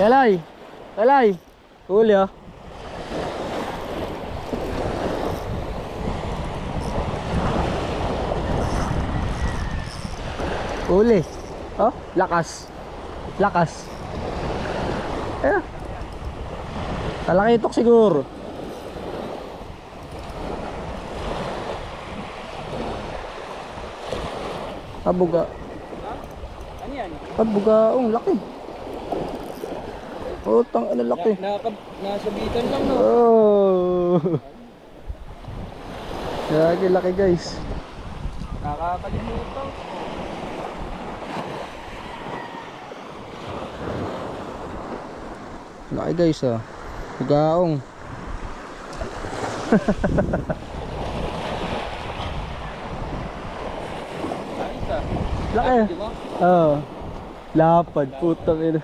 Kalay! Kalay! Huli oh. Huli. Oh, lakas. Lakas. Eh. Talakitok siguro. Abuga. Ano yan? Abuga, laki. Oh, tang ano laki. Nasabitan lang no. Oh. Lagi laki guys. Nakakalimutan. Laki guys ah. Gaong. Laki. Di ba? Oh. Lapad putang ina.